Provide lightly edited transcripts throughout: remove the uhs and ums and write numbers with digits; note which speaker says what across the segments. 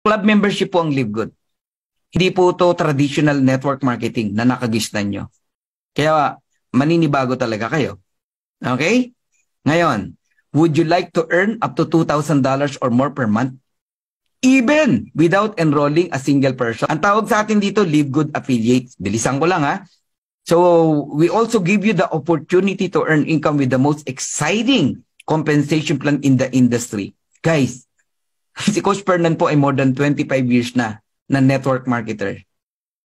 Speaker 1: Club membership po ang Live Good. Hindi po to traditional network marketing na nakagisnan nyo. Kaya maninibago talaga kayo. Okay? Ngayon, would you like to earn up to $2,000 or more per month? Even without enrolling a single person. Ang tawag sa atin dito, Live Good Affiliates. Bilisan ko lang ha. So, we also give you the opportunity to earn income with the most exciting compensation plan in the industry. Guys, si Coach Fernan po ay more than 25 years na network marketer.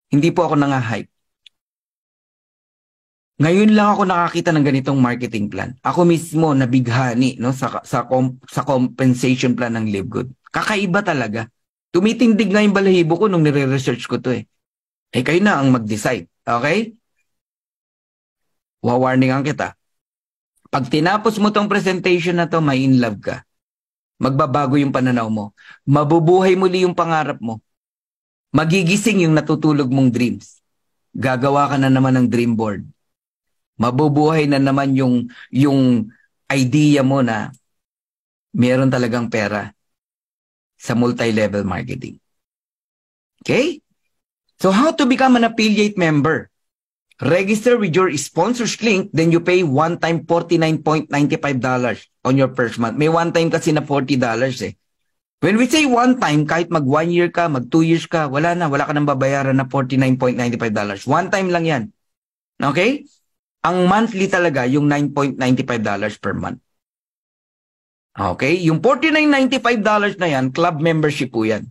Speaker 1: Hindi po ako nanga-hype. Ngayon lang ako nakakita ng ganitong marketing plan. Ako mismo nabighani no, sa compensation plan ng Live Good. Kakaiba talaga. Tumitindig nga yung balahibo ko nung nire-research ko to eh. Eh kayo na ang mag-decide. Okay? Wawarningan kita. Pag tinapos mo tong presentation na to, may in love ka. Magbabago yung pananaw mo. Mabubuhay muli yung pangarap mo. Magigising yung natutulog mong dreams. Gagawa ka na naman ng dream board. Mabubuhay na naman yung idea mo na meron talagang pera sa multi-level marketing. Okay? So how to become an affiliate member? Register with your sponsors link, then you pay one-time $49.95 on your first month. May one-time kasi na $40 eh. When we say one-time, kahit mag 1 year ka, mag 2 years ka, wala ka nang babayaran na $49.95. One-time lang yan. Okay? Ang monthly talaga, yung $9.95 per month. Okay? Yung $49.95 na yan, club membership po yan.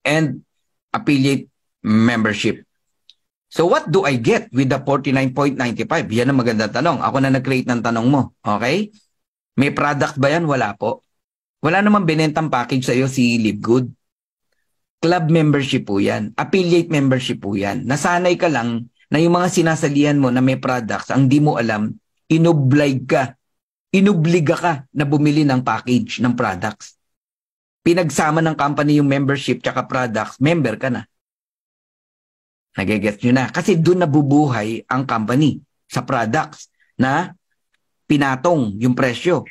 Speaker 1: And affiliate membership. So what do I get with the $49.95? Yan ang magandang tanong. Ako na nag-create ng tanong mo. Okay? May product ba yan? Wala po. Wala namang binentang package sa'yo si Live Good. Club membership po yan. Affiliate membership po yan. Nasanay ka lang na yung mga sinasalihan mo na may products, ang di mo alam, inubliga ka na bumili ng package ng products. Pinagsama ng company yung membership tsaka products, member ka na. Nagigets nyo na. Kasi doon nabubuhay ang company sa products na pinatong yung presyo.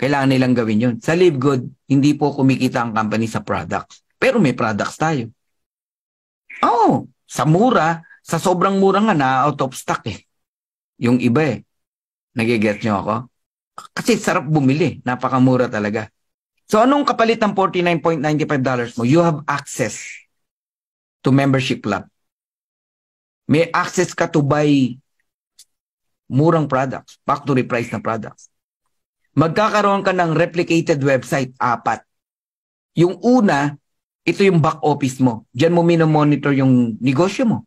Speaker 1: Kailangan nilang gawin yun. Sa Live Good, hindi po kumikita ang company sa products. Pero may products tayo. Oh, sa mura, sa sobrang mura nga na out of stock eh. Yung iba eh. Nagigets nyo ako? Kasi sarap bumili. Napakamura talaga. So anong kapalit ng $49.95 mo? You have access to membership club. May access ka to buy murang products, factory price na products. Magkakaroon ka ng replicated website, 4. Yung una, ito yung back office mo. Diyan mo minomonitor yung negosyo mo.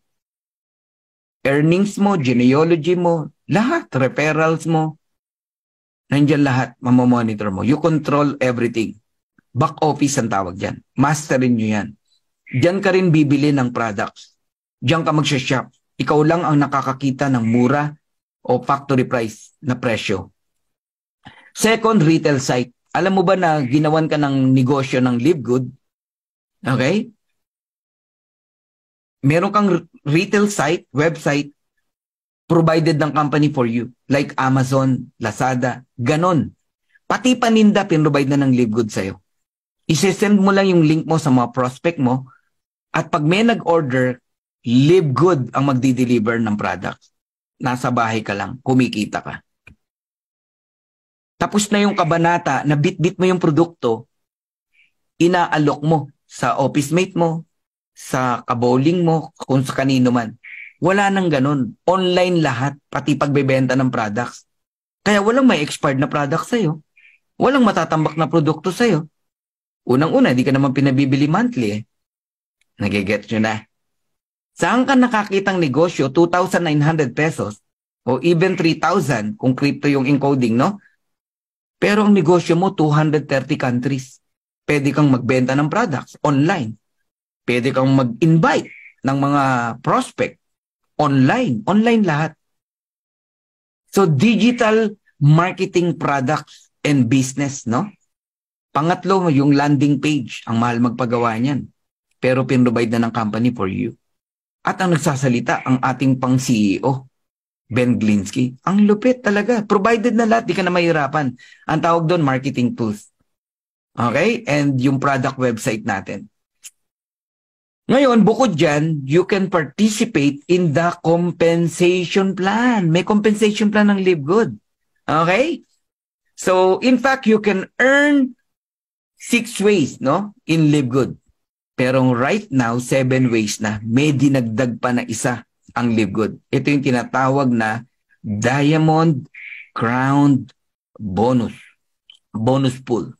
Speaker 1: Earnings mo, genealogy mo, lahat, referrals mo. Nandiyan lahat, mamomonitor mo. You control everything. Back office ang tawag dyan. Masterin nyo yan. Diyan ka rin bibili ng products. Diyan ka magsha-shop. Ikaw lang ang nakakakita ng mura o factory price na presyo. Second, retail site. Alam mo ba na ginawan ka ng negosyo ng Live Good? Okay? Meron kang retail site, website, provided ng company for you. Like Amazon, Lazada, ganon. Pati paninda, pinrovide na ng Live Good sa'yo. Isesend mo lang yung link mo sa mga prospect mo at pag may nag-order, Live Good ang magdi-deliver ng product. Nasa bahay ka lang, kumikita ka. Tapos na yung kabanata na bit-bit mo yung produkto, inaalok mo sa office mate mo, sa kabowling mo, kung sa kanino man. Wala nang ganun. Online lahat, pati pagbebenta ng products. Kaya walang may expired na product sa'yo. Walang matatambak na produkto sa'yo. Unang-una, di ka naman pinabibili monthly eh. Nagigets nyo na. Saan ka nakakitang negosyo, 2,900 pesos o even 3,000 kung crypto yung encoding, no? Pero ang negosyo mo, 230 countries. Pwede kang magbenta ng products online. Pwede kang mag-invite ng mga prospect online. Online lahat. So, digital marketing products and business, no? Pangatlo, yung landing page. Ang mahal magpagawa niyan. Pero pinrovide na ng company for you. At ang nagsasalita, ang ating pang CEO, Ben Glinsky. Ang lupit talaga. Provided na lahat, di ka na mahirapan. Ang tawag doon, marketing tools. Okay? And yung product website natin. Ngayon, bukod dyan, you can participate in the compensation plan. May compensation plan ng Live Good. Okay? So, in fact, you can earn 6 ways, no? In Live Good. Pero right now, 7 ways na. May dinagdag pa na isa ang Live Good. Ito yung tinatawag na Diamond Crown Bonus. Bonus pool.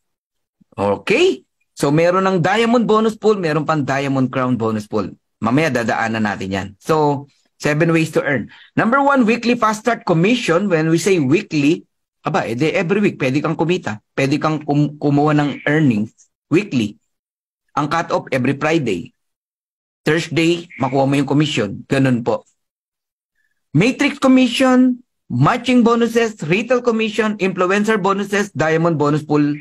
Speaker 1: Okay? So, meron ng Diamond Bonus Pool, meron pang Diamond Crown Bonus Pool. Mamaya, dadaanan natin yan. So, 7 ways to earn. Number 1, weekly fast start commission. When we say weekly, every week, pwede kang kumita. Pwede kang kumuha ng earnings weekly. Ang cut-off every Friday. Thursday, makuha mo yung commission. Ganun po. Matrix commission, matching bonuses, retail commission, influencer bonuses, diamond bonus pool.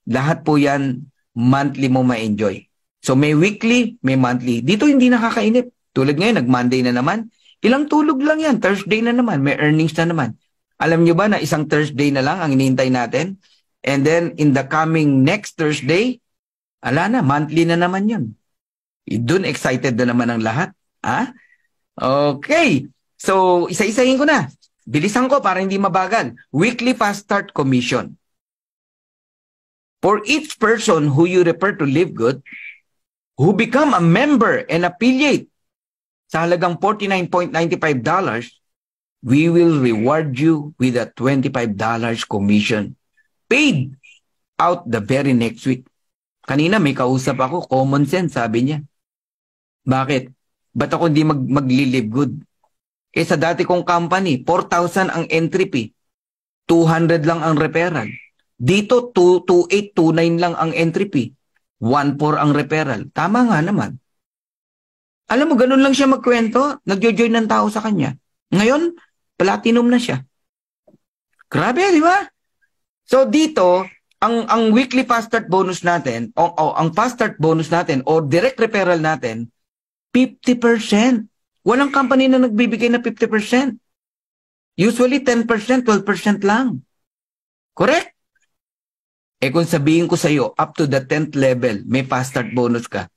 Speaker 1: Lahat po yan monthly mo ma-enjoy. So may weekly, may monthly. Dito hindi nakakainip. Tulad ngayon, nag-Monday na naman. Ilang tulog lang yan. Thursday na naman. May earnings na naman. Alam nyo ba na isang Thursday na lang ang hinihintay natin? And then in the coming next Thursday, ala na, monthly na naman yun. Doon excited na naman ang lahat. Ha? Okay. So isa-isahin ko na. Bilisan ko para hindi mabagal. Weekly fast start commission. For each person who you refer to Live Good, who become a member and affiliate sa halagang $49.95, we will reward you with a $25 commission paid out the very next week. Kanina may kausap ako, common sense, sabi niya. Bakit? Ba't ako hindi mag-Live Good? Sa dati kong company, 4,000 ang entry fee, 200 lang ang referral. Dito, 2,829 lang ang entry fee. 1,400 ang referral. Tama nga naman. Alam mo, ganun lang siya magkwento. Nag-join ng tao sa kanya. Ngayon, platinum na siya. Grabe, di ba? So dito, ang weekly fast start bonus natin, ang fast start bonus natin, o direct referral natin, 50%. Walang company na nagbibigay na 50%. Usually 10%, 12% lang. Correct? Kung sabihin ko sa iyo, up to the 10th level, may fast start bonus ka.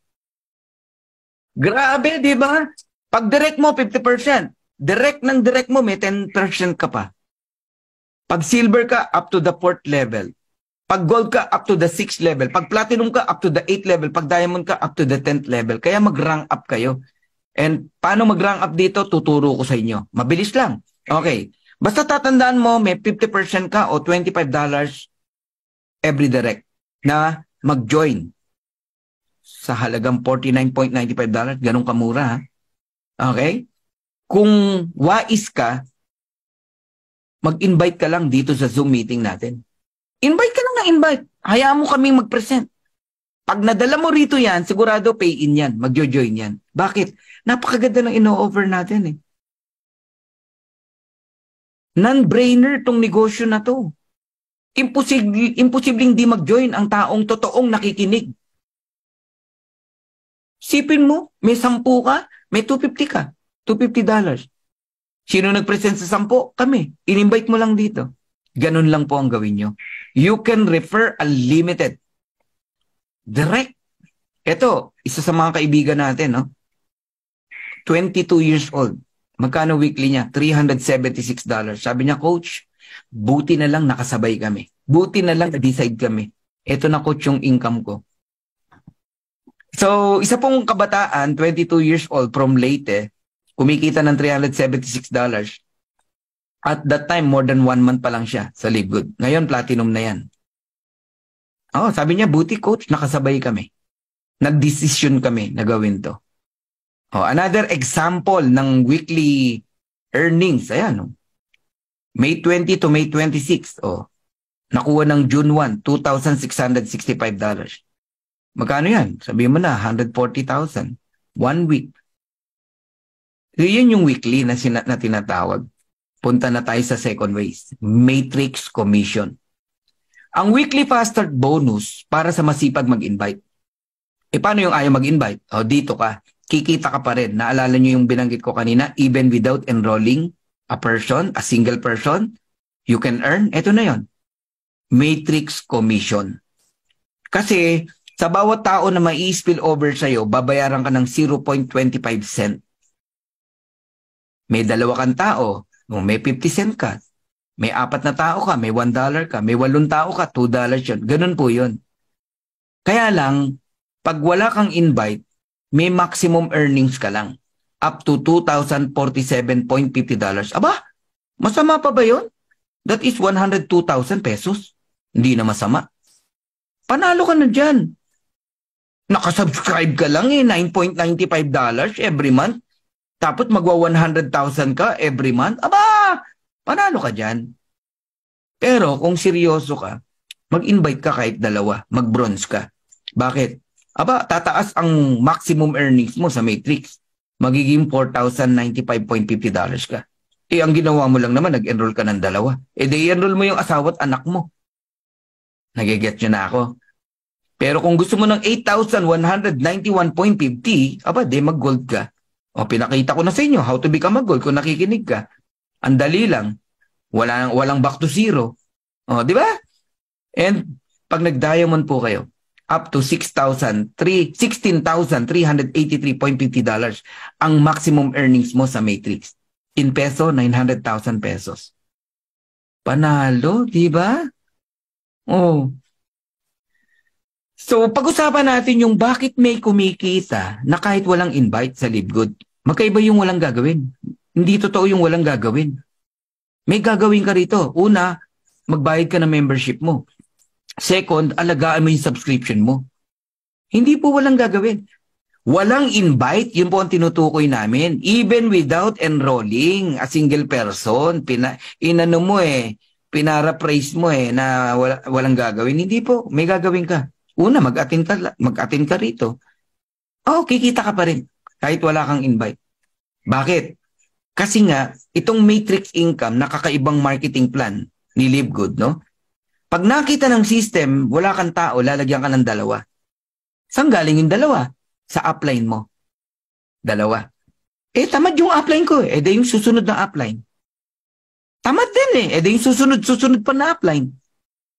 Speaker 1: Grabe, di ba? Pag direct mo, 50%. Direct mo, may 10% ka pa. Pag silver ka, up to the 4th level. Pag gold ka, up to the 6th level. Pag platinum ka, up to the 8th level. Pag diamond ka, up to the 10th level. Kaya mag-rank up kayo. And paano mag-rank up dito, tuturo ko sa inyo. Mabilis lang. Okay. Basta tatandaan mo, may 50% ka o $25 every direct na mag-join sa halagang $49.95. Ganun kamura, ha? Okay? Kung wais ka, mag-invite ka lang dito sa Zoom meeting natin. Invite ka lang na invite. Hayaan mo kaming mag-present. Pag nadala mo rito yan, sigurado pay-in yan. Mag-join yan. Bakit? Napakaganda ng ino-offer natin eh. Non-brainer tong negosyo na to. Imposibleng di mag-join ang taong totoong nakikinig. Sipin mo, may 10 ka, may 250 ka. $250. Sino nag-present sa 10? Kami. In-invite mo lang dito. Ganun lang po ang gawin nyo. You can refer unlimited. Direct. Ito, isa sa mga kaibigan natin, no? 22 years old. Magkano weekly niya? $376. Sabi niya, Coach, buti na lang nakasabay kami. Buti na lang na-decide kami. Ito na, Coach, yung income ko. So, isa pong kabataan, 22 years old from Leyte, kumikita ng $376. At that time, more than 1 month pa lang siya sa Live Good. Ngayon, platinum na yan. Oh, sabi niya, buti, Coach, nakasabay kami. Nag-decision kami na gawin to. Oh, another example ng weekly earnings. Ayan, oh. May 20 to May 26. Oh, nakuha ng June 1, $2,665. Magkano yan? Sabihin mo na, 140,000. 1 week. Yun yung weekly na tinatawag. Punta na tayo sa second ways. Matrix commission. Ang weekly fast start bonus para sa masipag mag-invite. Paano yung ayaw mag-invite? O, dito ka. Kikita ka pa rin. Naalala nyo yung binanggit ko kanina, even without enrolling a person, a single person, you can earn. Ito na yon. Matrix commission. Kasi sa bawat tao na mai-spill over sa'yo, babayaran ka ng 0.25 cent. May dalawa kang tao, may 50 cent ka. May 4 na tao ka, may $1 ka. May 8 tao ka, $2 yun. Ganun po yun. Kaya lang, pag wala kang invite, may maximum earnings ka lang. Up to $2,047.50. Aba, masama pa ba yun? That is 102,000 pesos. Hindi na masama. Panalo ka na dyan. Nakasubscribe ka lang $9.95 every month. Tapos magwa 100,000 ka every month. Aba, panalo ka dyan. Pero kung seryoso ka, mag-invite ka kahit dalawa. Mag-bronze ka. Bakit? Aba, tataas ang maximum earnings mo sa Matrix. Magiging $4,095.50 ka. Ang ginawa mo lang naman, nag-enroll ka ng dalawa. I-enroll mo yung asawa at anak mo. Nagigets nyo na ako. Pero kung gusto mo ng 8,191.50, aba, mag-gold ka. Pinakita ko na sa inyo how to become a gold kung nakikinig ka. Ang dali lang. Walang back to zero. Di ba? And pag nag-diamond po kayo, up to $16,383.50 ang maximum earnings mo sa Matrix. In peso, 900,000 pesos. Panalo, di ba? So, pag-usapan natin yung bakit may kumikita na kahit walang invite sa LiveGood. Magkaiba yung walang gagawin. Hindi totoo yung walang gagawin. May gagawin ka rito. Una, magbayad ka ng membership mo. Second, alagaan mo yung subscription mo. Hindi po walang gagawin. Walang invite, yun po ang tinutukoy namin. Even without enrolling a single person, pinara-praise mo na walang gagawin. Hindi po, may gagawin ka. Una, mag-attend ka rito. Kikita ka pa rin kahit wala kang invite. Bakit? Kasi nga, itong matrix income, nakakaibang marketing plan ni LiveGood, no? Pag nakita ng system, wala kang tao, lalagyan ka ng dalawa. Saan galing yung dalawa? Sa upline mo. Dalawa. Tamad yung upline ko. Yung susunod na upline. Tamad din yung susunod pa na upline.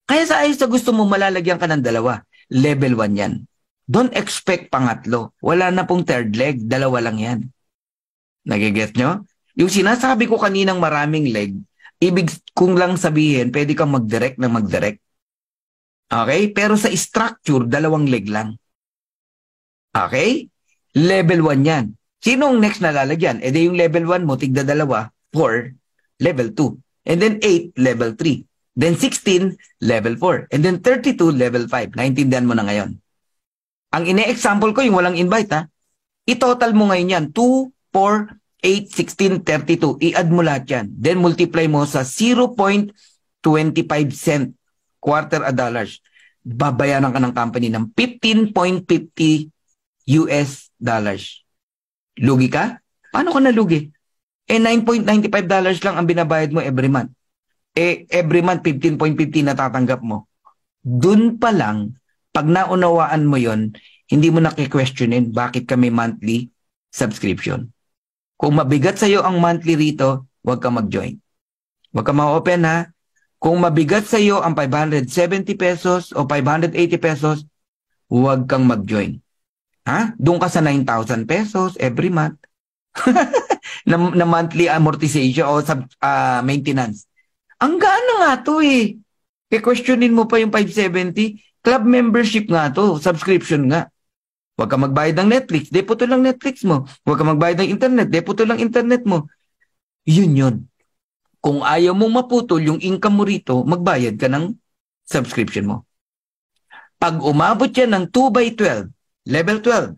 Speaker 1: Kaya sa ayos na gusto mo, malalagyan ka ng dalawa. Level 1 yan. Don't expect pangatlo. Wala na pong third leg. Dalawa lang yan. Nagiget nyo? Yung sinasabi ko kaninang maraming leg, ibig kong lang sabihin, pwede kang mag-direct na mag-direct. Okay? Pero sa structure, 2 leg lang. Okay? Level 1 yan. Sinong next na lalagyan? Yung level 1 mo, tigda 2, 4, level 2. And then 8, level 3. Then 16, level 4. And then 32, level 5. Naintindihan mo na ngayon. Ang ine-example ko, yung walang invite, ha? I-total mo ngayon yan. 2, 4, 8, 16, 32. I-add mo lahat yan. Then multiply mo sa 0.25 cent, quarter a dollars. Babayaran ka ng company ng $15.50 US dollars. Lugi ka? Paano ka nalugi? $9.95 lang ang binabayad mo every month. Every month, 15.50 natatanggap mo. Dun pa lang, pag naunawaan mo yon, hindi mo na-questionin bakit kami monthly subscription. Kung mabigat sa'yo ang monthly rito, huwag ka mag-join. Huwag ka ma-open, ha? Kung mabigat sa'yo ang 570 pesos o 580 pesos, huwag kang mag-join. Ha? Doon ka sa 9,000 pesos every month. na monthly amortization o maintenance. Ang gaano nga to questionin mo pa yung 570. Club membership nga to. Subscription nga. Huwag ka magbayad ng Netflix. Depo to lang Netflix mo. Huwag ka magbayad ng internet. Depo to lang internet mo. Yun. Kung ayaw mong maputol yung income mo rito, magbayad ka ng subscription mo. Pag umabot yan ng 2/12, level 12,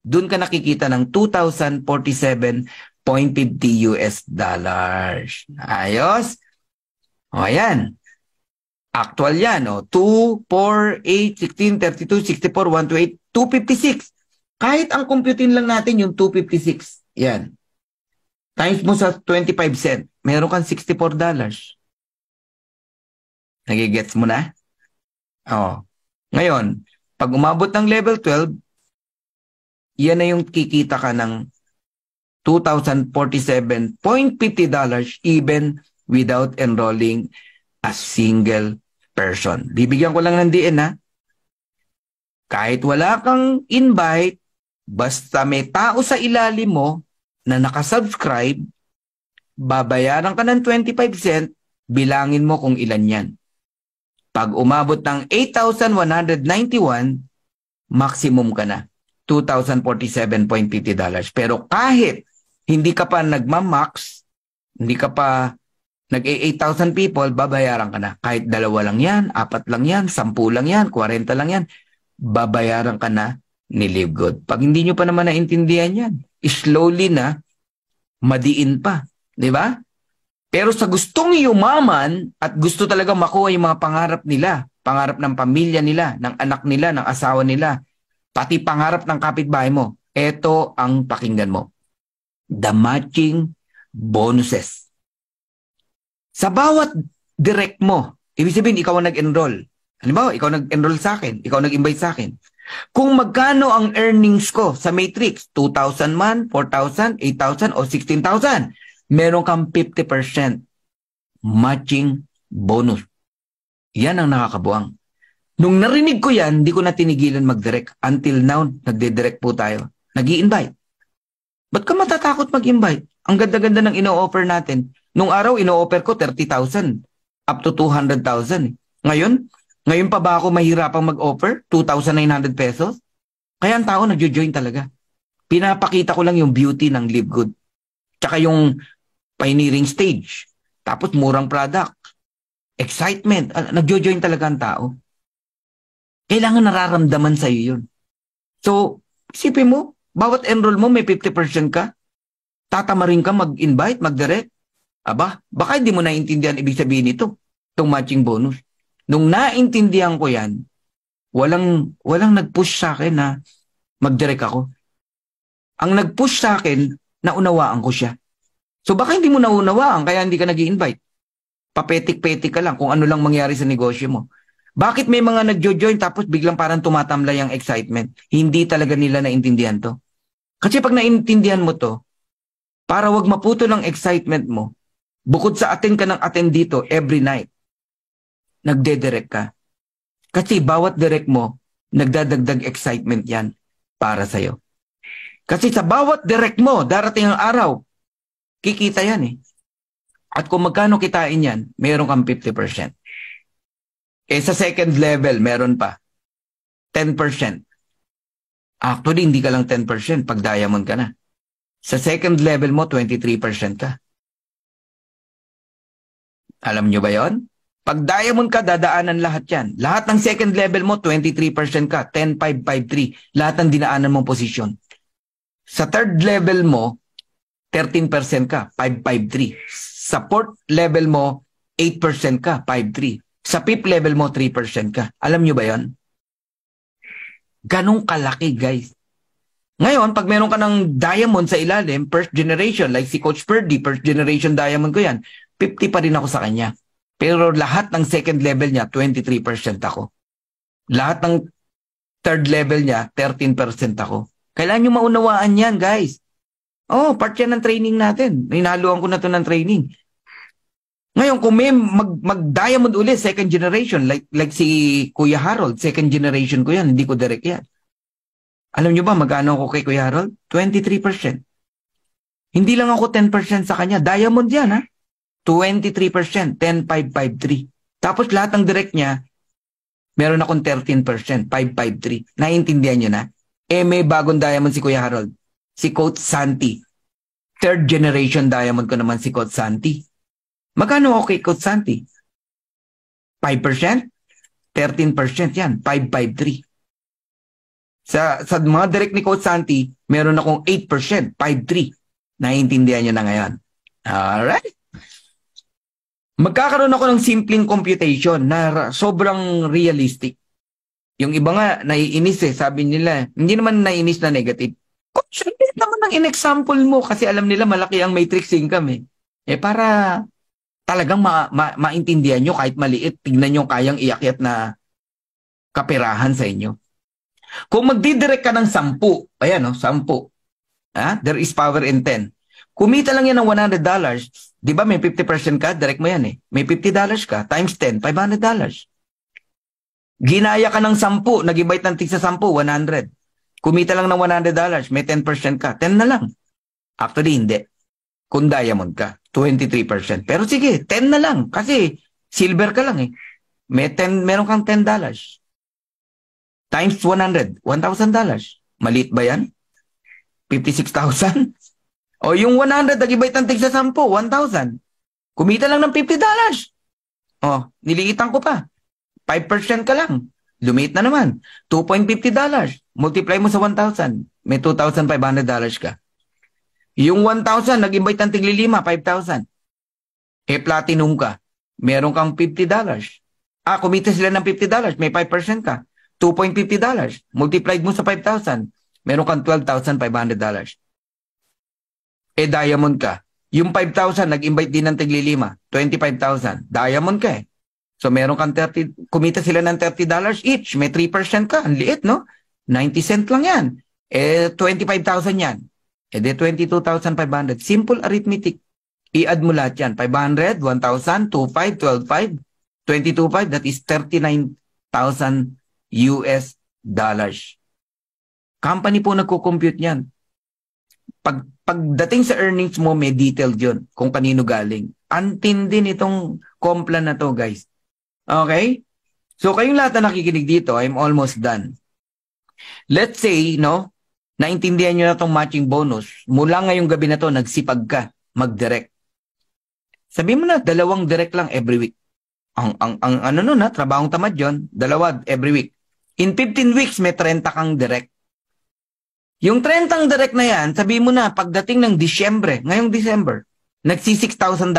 Speaker 1: dun ka nakikita ng $2,047.50 US dollars. Ayos? O, ayan. Actual yan, 2, 4, 8, 16, 32, 64, 128, 256. Kahit ang computin lang natin yung 256. Yan. Times mo sa 25 cent, meron kang $64. Nagigets mo na? Ngayon, pag umabot ng level 12, yan na yung kikita ka ng $2,047.50 even without enrolling a single person. Bibigyan ko lang ng DN, ha? Kahit wala kang invite, basta may tao sa ilalim mo na nakasubscribe, babayaran ka ng 25 cent, bilangin mo kung ilan yan. Pag umabot ng 8,191, maximum ka na. $2,047.50. Pero kahit hindi ka pa nagmamax, hindi ka pa nag-8,000 people, babayaran ka na. Kahit 2 lang yan, 4 lang yan, 10 lang yan, 40 lang yan, babayaran ka na ni Live Good. Pag hindi nyo pa naman naintindihan yan, slowly na, madiin pa. Di ba? Pero sa gustong yumaman at gusto talaga makuha yung mga pangarap nila, pangarap ng pamilya nila, ng anak nila, ng asawa nila, pati pangarap ng kapitbahay mo, ito ang pakinggan mo. The matching bonuses. Sa bawat direct mo, ibig sabihin, ikaw ang nag-enroll. Halimbawa, ikaw nag-enroll sa akin, ikaw nag-invite sa akin. Kung magkano ang earnings ko sa matrix, 2,000 man, 4,000, 8,000, o 16,000, meron kang 50% matching bonus. Yan ang nakakabuang. Nung narinig ko yan, hindi ko na tinigilan mag-direct. Until now, nagde-direct po tayo. Nag-i-invite. Ba't ka matatakot mag-invite? Ang ganda-ganda ng ino-offer natin. Nung araw, ino-offer ko 30,000 up to 200,000. Ngayon pa ba ako mahirapang mag-offer? 2,900 pesos? Kaya ang tao nagjo-join talaga. Pinapakita ko lang yung beauty ng Live Good. Tsaka yung pioneering stage. Tapos murang product. Excitement. Nagjo-join talaga ang tao. Kailangan nararamdaman sa iyo yun. So, isipin mo, bawat enroll mo may 50% ka. Tatamarin ka mag-invite, mag-direct. Aba, baka hindi mo naintindihan ibig sabihin nito. Itong matching bonus. Nung naintindihan ko yan, walang nag-push sa akin na mag-direct ako. Ang nag-push sa akin, naunawaan ko siya. So baka hindi mo naunawaan, kaya hindi ka nag-i-invite. Papetik-petik ka lang kung ano lang mangyari sa negosyo mo. Bakit may mga nagjo-join tapos biglang parang tumatamlay ang excitement? Hindi talaga nila naintindihan to. Kasi pag naintindihan mo to, para wag maputo ng excitement mo, bukod sa attend ka ng attend dito every night, nagde-direct ka. Kasi bawat direct mo, nagdadagdag excitement yan para sa'yo. Kasi sa bawat direct mo, darating ang araw, kikita yan eh. At kung magkano kitain yan, meron kang 50%. Eh sa second level, meron pa 10%. Actually, hindi ka lang 10% pag diamond ka na. Sa second level mo, 23% ka. Alam nyo ba yon? Pag diamond ka, dadaanan lahat yan. Lahat ng second level mo, 23% ka. 10,553. Lahat ng dinaanan mong posisyon. Sa third level mo, 13% ka. 553. Sa fourth level mo, 8% ka. 53. Sa fifth level mo, 3% ka. Alam nyo ba yon? Ganong kalaki, guys. Ngayon, pag meron ka ng diamond sa ilalim, first generation, like si Coach Purdy, first generation diamond ko yan, 50 pa rin ako sa kanya. Pero lahat ng second level niya, 23% ako. Lahat ng third level niya, 13% ako. Kailangan nyo maunawaan yan, guys. Oh, part yan ng training natin. Hinahaluan ko na to ng training. Ngayon, kung may mag-diamond ulit, second generation, like si Kuya Harold, second generation ko yan, hindi ko direct yan. Alam nyo ba, magkano ako kay Kuya Harold? 23%. Hindi lang ako 10% sa kanya. Diamond yan, ha? 23%, 10,553. Tapos lahat ng direct niya, meron akong 13%, 553. Naiintindihan nyo na? Eh, may bagong diamond si Kuya Harold. Si Coach Santi. Third generation diamond ko naman si Coach Santi. Magkano okay, Coach Santi? 5%? 13% yan. 553. Sa mga direct ni Coach Santi, meron akong 8%. 53. Naiintindihan nyo na ngayon. Alright. Magkakaroon ako ng simpleng computation na sobrang realistic. Yung iba nga, naiinis eh. Sabi nila, hindi naman naiinis na negative. Coach, hindi naman ang in-example mo kasi alam nila malaki ang matrix income eh. Eh para talagang maintindihan nyo kahit maliit, tignan nyo kayang iakyat na kaperahan sa inyo. Kung magdidirect ka ng 10, ayan o, 10. There is power in 10. Kumita lang yan ng $100. Di ba may 50% ka? Direct mo yan eh. May $50 ka, times 10, $500. Ginaya ka ng 10, nag-invite ng tig sa 10, 100. Kumita lang ng $100, may 10% ka, 10 na lang. Actually, hindi. Kung diamond ka, 23%. Pero sige, 10 na lang. Kasi silver ka lang eh. Meron kang $10. Times 100, $1,000. Maliit ba yan? 56,000? O yung 100, nag-invite ng tig sa 10, 1,000. Kumita lang ng $50. O, niliitan ko pa. 5% ka lang. Lumit na naman. $2.50. Multiply mo sa 1,000. May $2,500 ka. Yung 1,000, nag-invite ng tigli-5, 5,000. Eh, platinum ka. Meron kang $50. Kumita sila ng $50. May 5% ka. $2.50. Multiplied mo sa 5,000. Meron kang $12,500. Eh, diamond ka. Yung 5,000, nag-invite din ng tigli-5. 25,000. Diamond ka eh. So, meron kang kumita sila ng $30 each. May 3% ka. Ang liit, no? 90 cent lang yan. Eh, 25,000 yan. Eh, de 22,500. Simple arithmetic. I-add mo lahat yan. 500, 1,000, 2,500, 12,500, 22,500. That is 39,000 US dollars. Company po nagko-compute yan. Pagdating sa earnings mo, may detailed yun kung kanino galing. Antindi nitong Complan na to, guys. Okay? So, kayong lahat na nakikinig dito, I'm almost done. Let's say, no, naintindihan nyo na itong matching bonus. Mula ngayong gabi na to, nagsipag ka, mag-direct. Sabi mo na, 2 direct lang every week. Ano nun ha, trabahong tamad yun, 2 every week. In 15 weeks, may 30 kang direct. Yung 30 direct na yan, sabi mo na, pagdating ng Disyembre, ngayong December, nagsi $6,000.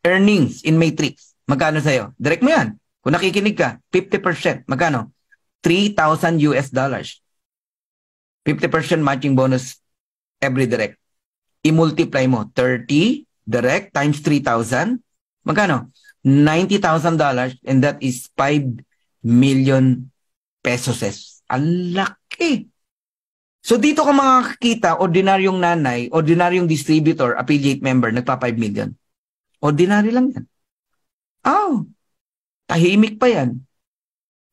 Speaker 1: Earnings in matrix. Magkano sa'yo? Direct mo yan. Kung nakikinig ka, 50%. Magkano? 3,000 US dollars. 50% matching bonus every direct. I-multiply mo. 30 direct times 3,000. Magkano? $90,000 and that is 5 million pesos. Ang laki. So dito ka makakakita, ordinaryong nanay, ordinaryong distributor, affiliate member, nagpa 5 million. Ordinary lang yan. Oh, tahimik pa yan.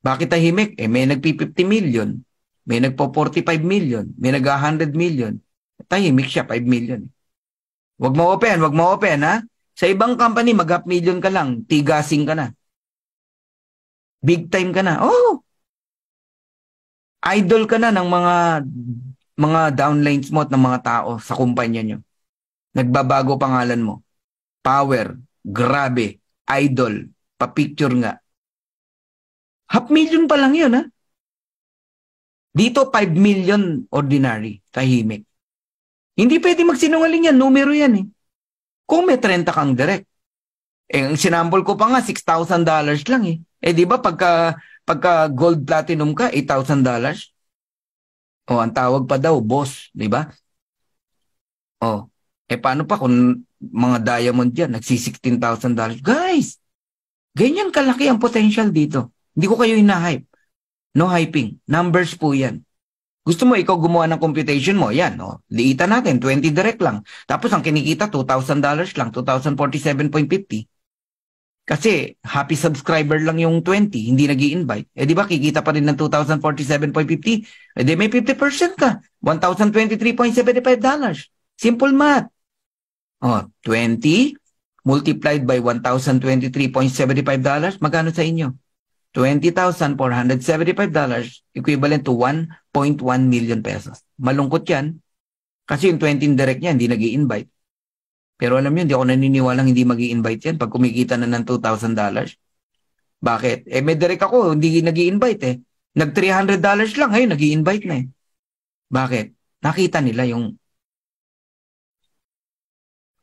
Speaker 1: Bakit tahimik? Eh, may nagpi-50 million. May nagpo-45 million. May nag-100 million. Tahimik siya, 5 million. Wag mo open, ha? Sa ibang company, mag-half million ka lang. Tigasing ka na. Big time ka na. Oh! Idol ka na ng mga downlines mo at ng mga tao sa kumpanya nyo. Nagbabago pangalan mo. Power. Grabe. Idol. Pa-picture nga. Half million pa lang yun, ha? Dito, 5 million ordinary. Tahimik. Hindi pwede magsinungaling yan. Numero yan, eh. Kung may 30 kang direct. Eh, ang sinambol ko pa nga, $6,000 lang, eh. Eh, di ba, pagka gold platinum ka, $8,000? O, ang tawag pa daw, boss. Di ba? O, eh, paano pa kung mga diamond yan, nagsi $16,000? Guys, ganyan kalaki ang potential dito. Hindi ko kayo hina-hype. No hyping. Numbers po yan. Gusto mo ikaw gumawa ng computation mo? Yan, no? Liitan natin, 20 direct lang. Tapos ang kinikita, $2,000 lang, 2,047.50. Kasi happy subscriber lang yung 20, hindi nag-i-invite. Eh di ba, kikita pa rin ng 2,047.50? Eh di may 50% ka, $1,023.75. Simple math. Oh, 20 multiplied by $1,023.75, magkano sa inyo? $20,475, equivalent to 1.1 million pesos. Malungkot yan. Kasi yung 20 direct niya, hindi nag-i-invite. Pero alam niyo, hindi ako naniniwalang hindi mag-i-invite yan pag kumikita na ng $2,000. Bakit? Eh, may direct ako, hindi nag-i-invite eh. Nag-$300 lang, ngayon nag-i-invite na eh. Bakit? Nakita nila yung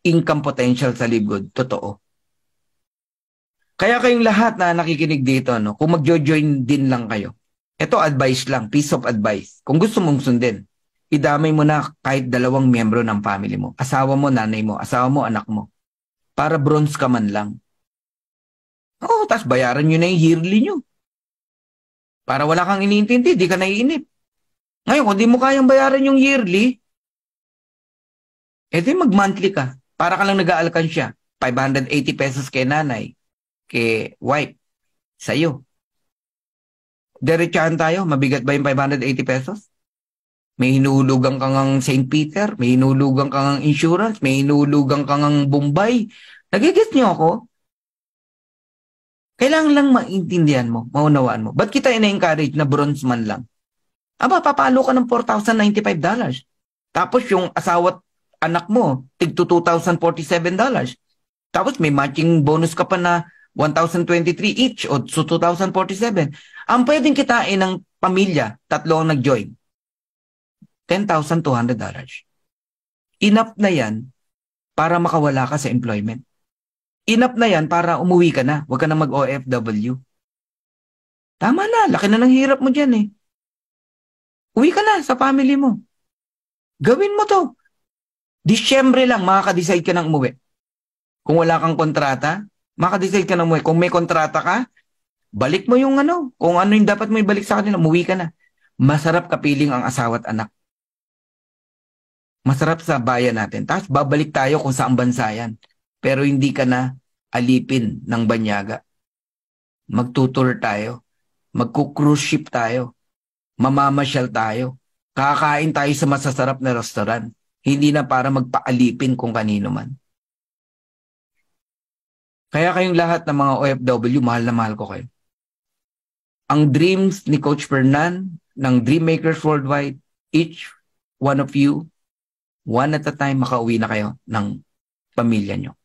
Speaker 1: income potential sa Livegood. Totoo. Kaya kayong lahat na nakikinig dito, no, kung mag-join din lang kayo, ito advice lang, piece of advice. Kung gusto mong sundin, idamay mo na kahit 2 miyembro ng family mo. Asawa mo, nanay mo, asawa mo, anak mo. Para bronze ka man lang. Oo, tas bayaran nyo na yung yearly nyo. Para wala kang iniintindi, di ka naiinip. Ngayon, kung di mo kayang bayaran yung yearly, edi mag-monthly ka. Para ka lang nag-aalkansya. 580 pesos kay nanay, kay wife, sa'yo. Diretsahan tayo, mabigat ba yung 580 pesos? May hinulugan kang ang St. Peter, may hinulugan kang ang insurance, may hinulugan kang ang Bombay. Nagigit niyo ako? Kailangan lang maintindihan mo, maunawaan mo. Ba't kita ina-encourage na bronze man lang? Aba, papalo ka ng $4,095. Tapos yung asawa't anak mo, tig to $2,047. Tapos may matching bonus ka pa na 1,023 each o so 2,047. Ang pwedeng kitain ng pamilya, tatlo ang nag-join. $10,200. Enough na yan para makawala ka sa employment. Enough na yan para umuwi ka na. Huwag ka na mag-OFW. Tama na, laki na ng hirap mo dyan eh. Uwi ka na sa family mo. Gawin mo to. Disyembre lang, makaka-decide ka ng umuwi. Kung wala kang kontrata, makaka-decide ka ng umuwi. Kung may kontrata ka, balik mo yung ano. Kung ano yung dapat mo ibalik sa kanila, umuwi ka na. Masarap kapiling ang asawa at anak. Masarap sa bayan natin. Tapos babalik tayo kung saan bansa yan. Pero hindi ka na alipin ng banyaga. Magtutur tayo. Magku-cruise ship tayo. Mamamasyal tayo. Kakain tayo sa masasarap na restaurant. Hindi na para magpaalipin kung kanino man. Kaya kayong lahat ng mga OFW, mahal na mahal ko kayo. Ang dreams ni Coach Fernan, ng Dreammakers Worldwide, each one of you, one at a time, makauwi na kayo ng pamilya nyo.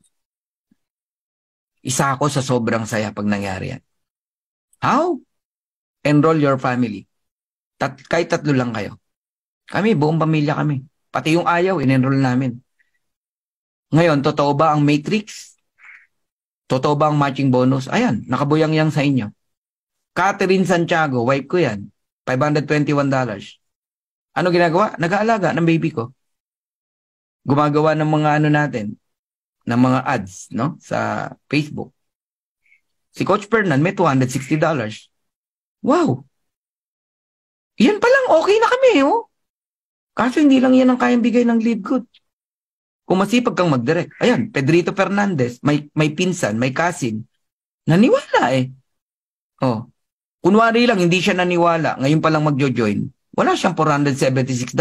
Speaker 1: Isa ako sa sobrang saya pag nangyari yan. How? Enroll your family. Kahit tatlo lang kayo. Kami, buong pamilya kami. Pati yung ayaw, in-enroll namin. Ngayon, totoo ba ang matrix? Totoo ba ang matching bonus? Ayan, nakabuyang-yang sa inyo. Catherine Santiago, wife ko yan. $521. Ano ginagawa? Nag-aalaga ng baby ko. Gumagawa ng mga ano natin, ng mga ads, no? Sa Facebook. Si Coach Fernan may $260. Wow! Yan pa lang, okay na kami, oh. Kaso hindi lang yan ang kayang bigay ng lead good. Kung masipag kang mag-direct. Ayan, Pedrito Fernandez, may pinsan, may cousin. Naniwala eh. Oh. Kunwari lang, hindi siya naniwala. Ngayon pa lang magjo-join. Wala siyang $476.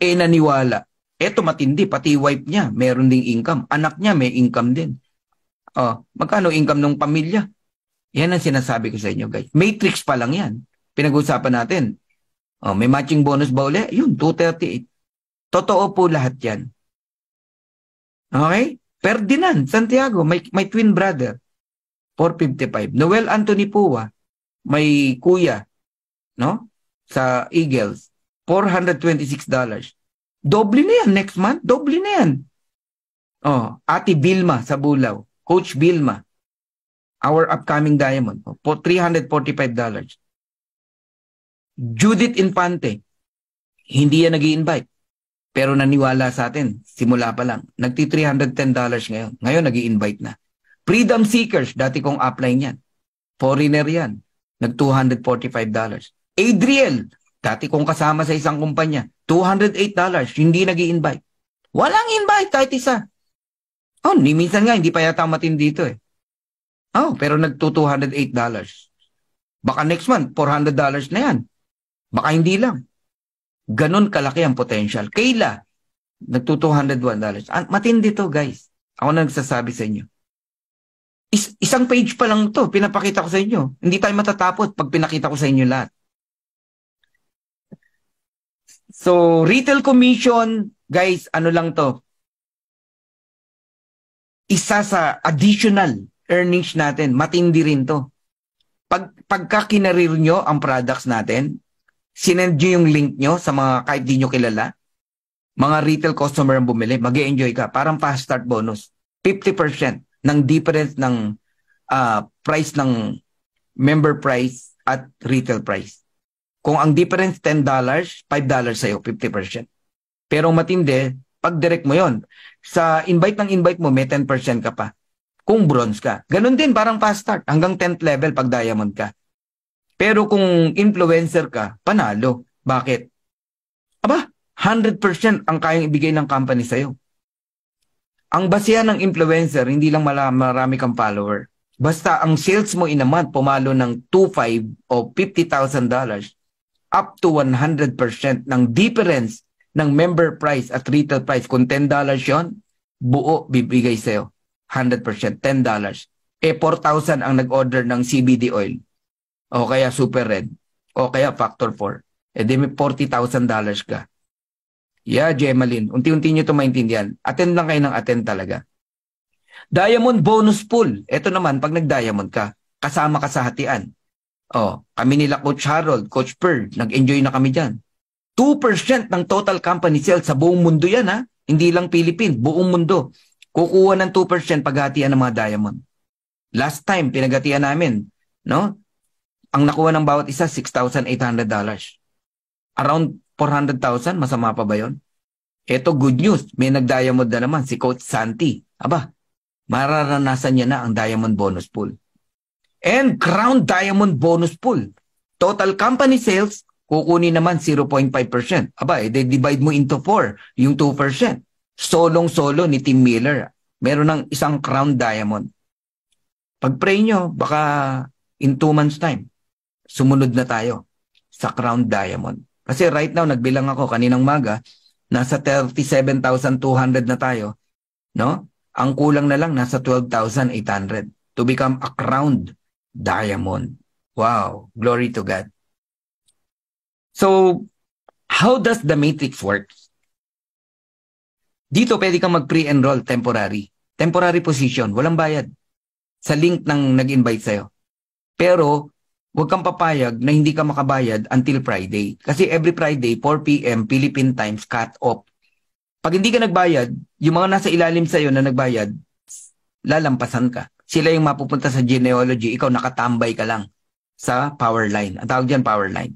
Speaker 1: Eh, naniwala. Eto matindi, pati wife niya, meron ding income. Anak niya, may income din. Oh, magkano income ng pamilya? Yan ang sinasabi ko sa inyo, guys. Matrix pa lang yan. Pinag-usapan natin. Oh, may matching bonus ba uli? Yun, 238. Totoo po lahat yan. Okay? Ferdinand Santiago, may twin brother. 455. Noel Anthony Pua, may kuya, no? Sa Eagles, $426. Doble na yan next month. Doble na yan. Oh, Ate Vilma sa Bulao. Coach Vilma. Our upcoming diamond. $345. Judith Infante. Hindi yan nag-i-invite. Pero naniwala sa atin. Simula pa lang. Nagti-$310 ngayon. Ngayon nag-i-invite na. Freedom Seekers. Dati kong upline yan. Foreigner yan. Nag-$245. Adriel. Dati kong kasama sa isang kumpanya. $208. Hindi nag-i-invite. Walang invite kahit isa. Oh, ni minsan nga hindi pa yata matindi dito eh. Oh, pero nag-$208. Baka next month, $400 na yan. Baka hindi lang. Ganon kalaki ang potential. Kayla, nag-$201. Matindi to, guys. Ako na nagsasabi sa inyo. Isang page pa lang to, pinapakita ko sa inyo. Hindi tayo matatapos pag pinakita ko sa inyo lahat. So, retail commission, guys, ano lang to? Isa sa additional earnings natin, matindi rin to. Pagka kinarir nyo ang products natin, sinend nyo yung link nyo sa mga kahit di nyo kilala, mga retail customer ang bumili, mag-e-enjoy ka. Parang fast start bonus. 50% ng difference ng price ng member price at retail price. Kung ang difference $10, $5 sa'yo, 50%. Pero matindi, pag direct mo yon, sa invite ng invite mo, may 10% ka pa. Kung bronze ka. Ganon din, parang fast start. Hanggang 10th level pag diamond ka. Pero kung influencer ka, panalo. Bakit? Aba, 100% ang kayang ibigay ng company sa'yo. Ang basihan ng influencer, hindi lang marami kang follower. Basta ang sales mo in a month pumalo ng 2.5 o $50,000 up to 100% ng difference ng member price at retail price. Kung $10 yon, buo bibigay sa'yo. 100%, $10. 4,000 ang nag-order ng CBD oil. O kaya Super Red. O kaya Factor 4. Di may $40,000 ka. Yeah, Gemaline. Unti-unti nyo ito maintindihan. Attend lang kayo ng attend talaga. Diamond bonus pool. Ito naman, pag nag-diamond ka, kasama ka sa hatian. Kami nila Coach Harold, Coach Pearl, nag-enjoy na kami dyan. 2% ng total company sales sa buong mundo yan, ha? Hindi lang Philippines, buong mundo. Kukuha ng 2% paghatian ng mga diamond. Last time, pinaghatian namin, no? Ang nakuha ng bawat isa, $6,800. Around 400,000, masama pa ba yun? Ito, good news. May nag-diamond na naman, si Coach Santi. Aba, mararanasan niya na ang diamond bonus pool. And Crown Diamond Bonus Pool. Total company sales, kukunin naman 0.5%. Aba, divide mo into 4, yung 2%. Solong-solo ni Tim Miller. Meron ng isang Crown Diamond. Pag-pray nyo, baka in 2 months time, sumunod na tayo sa Crown Diamond. Kasi right now, nagbilang ako kaninang maga, nasa 37,200 na tayo. No? Ang kulang na lang, nasa 12,800 to become a Crown Diamond. Wow, glory to God. So, how does the matrix work? Dito pwede kang mag-pre-enroll temporary. Temporary position, walang bayad. Sa link ng nag-invite sa'yo. Pero, huwag kang papayag na hindi ka makabayad until Friday. Kasi every Friday, 4 p.m. Philippine times cut off. Pag hindi ka nagbayad, yung mga nasa ilalim sa'yo na nagbayad, lalampasan ka. Sila yung mapupunta sa genealogy, ikaw nakatambay ka lang sa power line. Ang tawag dyan, power line.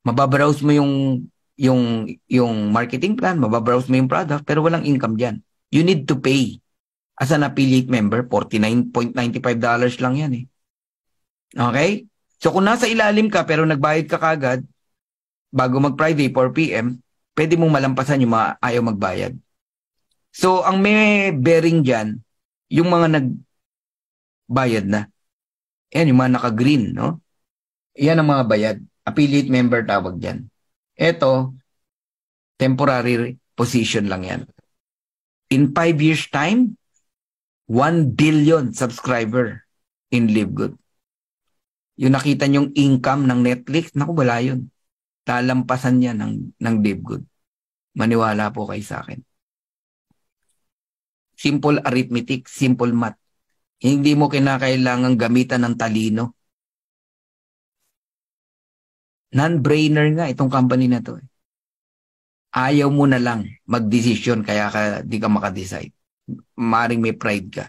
Speaker 1: Mababrowse mo yung marketing plan, mababrowse mo yung product, pero walang income dyan. You need to pay. As an affiliate member, $49.95 lang yan eh. Okay? So kung nasa ilalim ka pero nagbayad ka kagad, bago mag-Friday, 4 p.m., pwede mong malampasan yung mga ayaw magbayad. So ang may bearing dyan, yung mga nagbayad na. Yan, yung mga naka-green, no? Yan ang mga bayad. Affiliate member tawag dyan. Ito, temporary position lang yan. In 5 years time, 1 billion subscriber in Live Good. Yung nakita nyong income ng Netflix, naku, wala yun. Lalampasan niya ng Live Good. Maniwala po kayo sa akin. Simple arithmetic, simple math. Hindi mo kinakailangang gamitan ng talino. Non-brainer nga itong company na to. Ayaw mo na lang mag-decision kaya di ka makadecide. Maring may pride ka.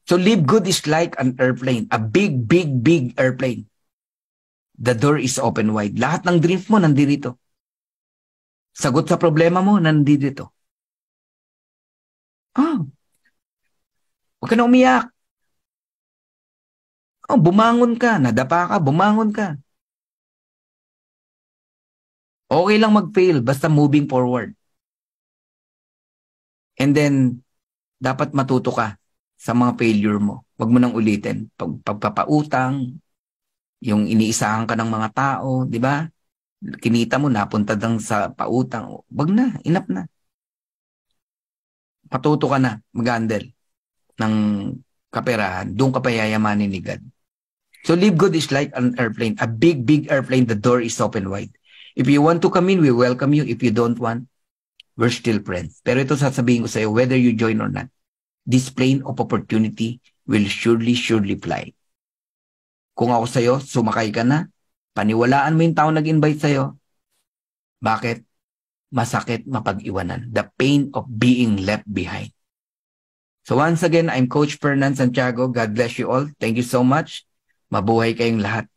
Speaker 1: So Live Good is like an airplane. A big, big, big airplane. The door is open wide. Lahat ng dreams mo nandito. Sagot sa problema mo nandito. Huwag ka na umiyak. Bumangon ka. Nadapa ka, bumangon ka. Okay lang mag-fail, basta moving forward. And then, dapat matuto ka sa mga failure mo. Huwag mo nang ulitin. Pagpapautang, yung iniisahan ka ng mga tao, di ba? Kinita mo, napunta lang sa pautang. Wag na, enough na. Matuto ka na mag-handle ng kaperahan. Doon ka pa yayamanin ni God. So Live Good is like an airplane. A big, big airplane. The door is open wide. If you want to come in, we welcome you. If you don't want, we're still friends. Pero ito sasabihin ko sa iyo, whether you join or not, this plane of opportunity will surely fly. Kung ako sa iyo, sumakay ka na, paniwalaan mo yung tao nag-invite sa iyo. Bakit? Masakit mapag-iwanan. The pain of being left behind. So once again, I'm Coach Fernan Santiago. God bless you all. Thank you so much. Mabuhay kayong lahat.